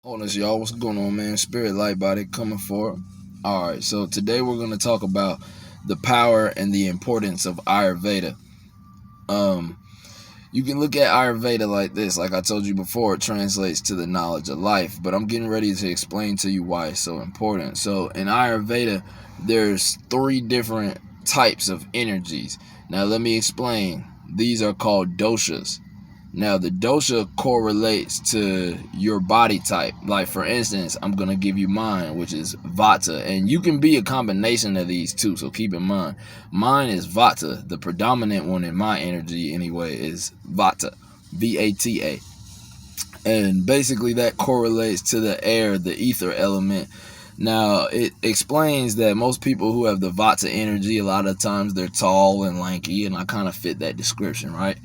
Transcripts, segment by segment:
Hold us, y'all. What's going on, man? Spirit Light Body coming forward. All right, so today we're going to talk about the power and the importance of Ayurveda. Um, you can look at Ayurveda like this. Like I told you before, it translates to the knowledge of life, but I'm getting ready to explain to you why it's so important. So in Ayurveda, there's three different types of energies. Now let me explain. These are called doshas. Now, the dosha correlates to your body type. Like, for instance, I'm going to give you mine, which is Vata. And you can be a combination of these two, so keep in mind. Mine is Vata. The predominant one in my energy, anyway, is Vata. V-A-T-A. And basically, that correlates to the air, the ether element. Now, it explains that most people who have the Vata energy, a lot of times they're tall and lanky, and I kind of fit that description, right?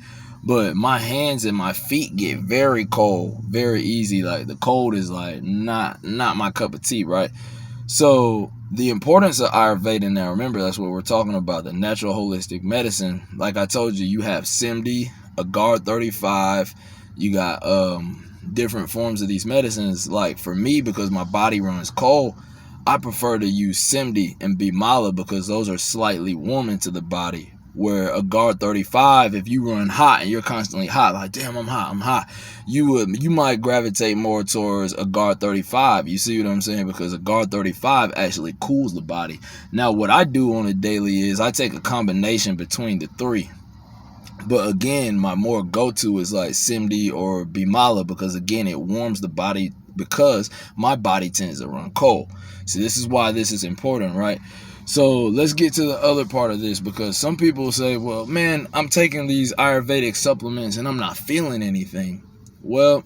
But my hands and my feet get very cold, very easy. Like the cold is like not my cup of tea, right? So the importance of Ayurveda now, remember that's what we're talking about, the natural holistic medicine. Like I told you, you have SIMD, a guard 35, you got different forms of these medicines. Like for me, because my body runs cold, I prefer to use SIMD and Bimala because those are slightly warming to the body. Where a guard 35, if you run hot and you're constantly hot, like damn, I'm hot, you might gravitate more towards a guard 35. You see what I'm saying? Because a guard 35 actually cools the body. Now, what I do on a daily is I take a combination between the three. But again, my more go-to is like SIMD or Bimala because again, it warms the body because my body tends to run cold. So this is why this is important, right? So let's get to the other part of this because some people say, well, man, I'm taking these Ayurvedic supplements and I'm not feeling anything. Well,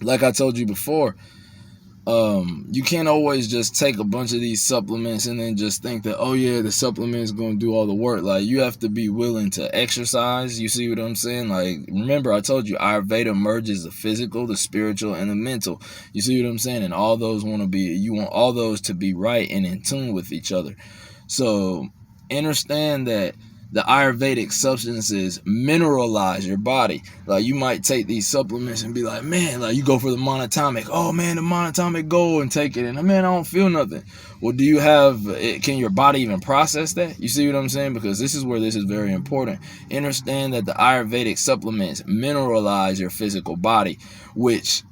like I told you before, you can't always just take a bunch of these supplements and then just think that, oh yeah, the supplement is going to do all the work. Like you have to be willing to exercise. You see what I'm saying? Like, remember I told you Ayurveda merges the physical, the spiritual, and the mental. You see what I'm saying? And all those you want all those to be right and in tune with each other. So understand that the Ayurvedic substances mineralize your body. Like you might take these supplements and be like, man, like you go for the monatomic. Oh man, the monatomic go and take it. And man, I don't feel nothing. Well, do you have it? Can your body even process that? You see what I'm saying? Because this is where this is very important. Understand that the Ayurvedic supplements mineralize your physical body, which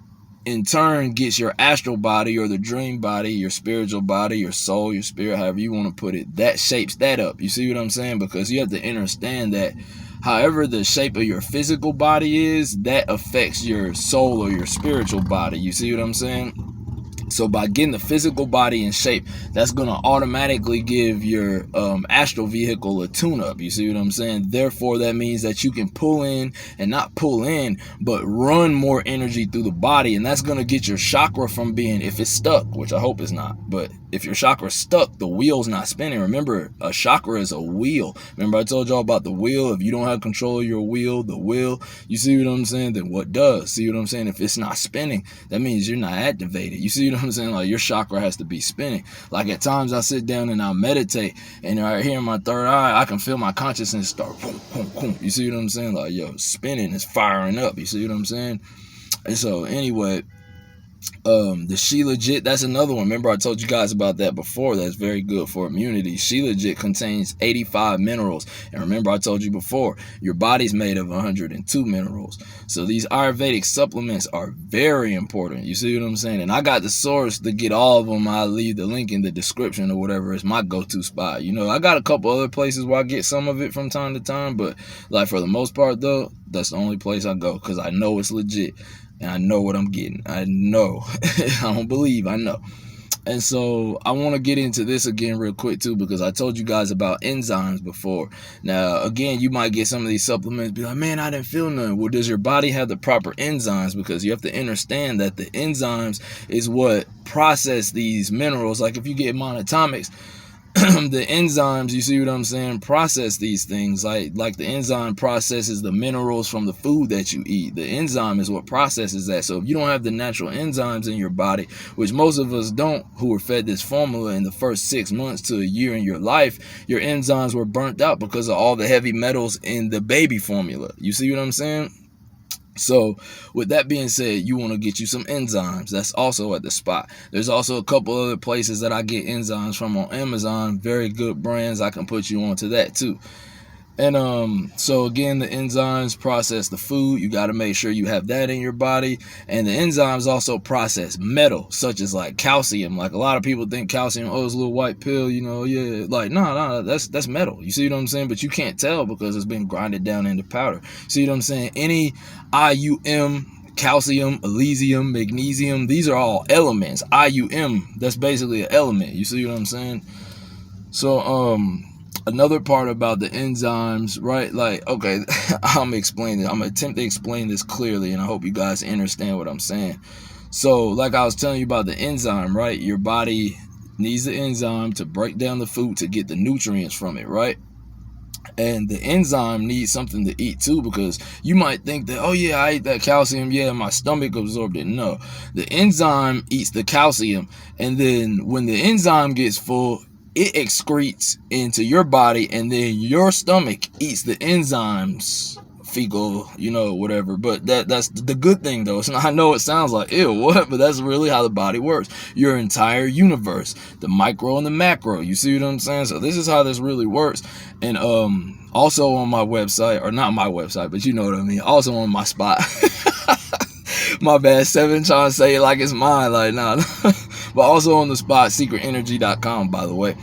in turn gets your astral body or the dream body, your spiritual body, your soul, your spirit, however you want to put it, that shapes that up. You see what I'm saying? Because you have to understand that however the shape of your physical body is, that affects your soul or your spiritual body. You see what I'm saying? So by getting the physical body in shape, that's going to automatically give your astral vehicle a tune-up. You see what I'm saying? Therefore, that means that you can pull in and not pull in, but run more energy through the body. And that's going to get your chakra from being, if it's stuck, which I hope it's not, but if your chakra's stuck, the wheel's not spinning. Remember, a chakra is a wheel. Remember I told y'all about the wheel? If you don't have control of your wheel, the wheel, you see what I'm saying? Then what does? See what I'm saying? If it's not spinning, that means you're not activated. You see what I'm saying? Like your chakra has to be spinning. Like at times I sit down and I meditate and right here in my third eye, I can feel my consciousness start boom, boom, boom. You see what I'm saying? Like, yo, spinning is firing up. You see what I'm saying? And so anyway, the SHILAJIT, that's another one. Remember I told you guys about that before. That's very good for immunity. SHILAJIT contains 85 minerals. And remember I told you before, your body's made of 102 minerals. So these Ayurvedic supplements are very important. You see what I'm saying? And I got the source to get all of them. I'll leave the link in the description or whatever. It's my go-to spot. You know, I got a couple other places where I get some of it from time to time, but like for the most part though, that's the only place I go because I know it's legit. And I know what I'm getting. I know. I don't believe. I know. And so I want to get into this again real quick too because I told you guys about enzymes before. Now, again, you might get some of these supplements, be like, man, I didn't feel nothing. Well, does your body have the proper enzymes? Because you have to understand that the enzymes is what process these minerals. Like if you get monatomics, the enzymes, you see what I'm saying, process these things. Like the enzyme processes the minerals from the food that you eat. The enzyme is what processes that. So if you don't have the natural enzymes in your body, which most of us don't, who were fed this formula in the first 6 months to a year in your life, your enzymes were burnt out because of all the heavy metals in the baby formula. You see what I'm saying? So with that being said, you want to get you some enzymes. That's also at the spot. There's also a couple other places that I get enzymes from on Amazon. Very good brands. I can put you onto that too. And so again, the enzymes process the food. You got to make sure you have that in your body. And the enzymes also process metal, such as like calcium. Like a lot of people think calcium, oh, it's a little white pill, you know, yeah. Like, no, that's metal. You see what I'm saying? But you can't tell because it's been grinded down into powder. See what I'm saying? Any IUM, calcium, elysium, magnesium, these are all elements. IUM, that's basically an element. You see what I'm saying? So, another part about the enzymes, right? Like, okay, I'm explaining. I'm gonna attempt to explain this clearly, and I hope you guys understand what I'm saying. So, like I was telling you about the enzyme, right? Your body needs the enzyme to break down the food to get the nutrients from it, right? And the enzyme needs something to eat too, because you might think that, oh yeah, I ate that calcium, yeah, my stomach absorbed it. No, the enzyme eats the calcium, and then when the enzyme gets full, it excretes into your body, and then your stomach eats the enzymes, fecal, you know, whatever. But that's the good thing though. It's not, I know it sounds like ew, what, but that's really how the body works. Your entire universe, the micro and the macro. You see what I'm saying? So this is how this really works. And also on my website, or not my website, but you know what I mean. Also on my spot. My bad, 7 trying to say it like it's mine, like nah. But also on the spot, secretenergy.com, by the way.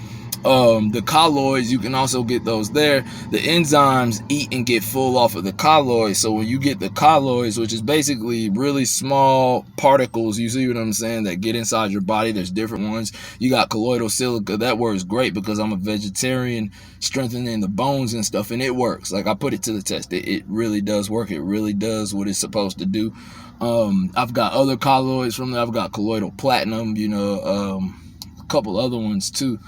The colloids, you can also get those there. The enzymes eat and get full off of the colloids. So when you get the colloids, which is basically really small particles, you see what I'm saying, that get inside your body. There's different ones. You got colloidal silica. That word is great because I'm a vegetarian, strengthening the bones and stuff, and it works. Like, I put it to the test. It really does work. It really does what it's supposed to do. I've got other colloids from there. I've got colloidal platinum, you know, a couple other ones too.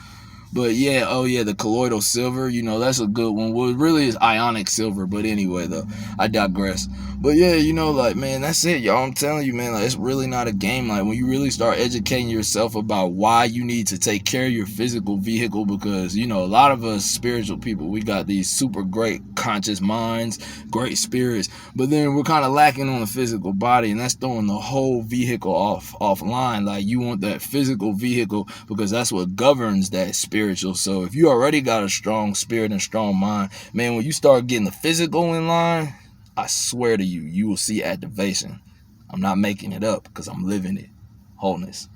But yeah, oh yeah, the colloidal silver, you know, that's a good one. Well, it really is ionic silver, but anyway, though, I digress. But yeah, you know, like, man, that's it, y'all. I'm telling you, man, like, it's really not a game. Like, when you really start educating yourself about why you need to take care of your physical vehicle, because, you know, a lot of us spiritual people, we got these super great conscious minds, great spirits, but then we're kind of lacking on the physical body, and that's throwing the whole vehicle offline. Like, you want that physical vehicle because that's what governs that spiritual. So if you already got a strong spirit and strong mind, man, when you start getting the physical in line, I swear to you, you will see activation. I'm not making it up because I'm living it. Wholeness.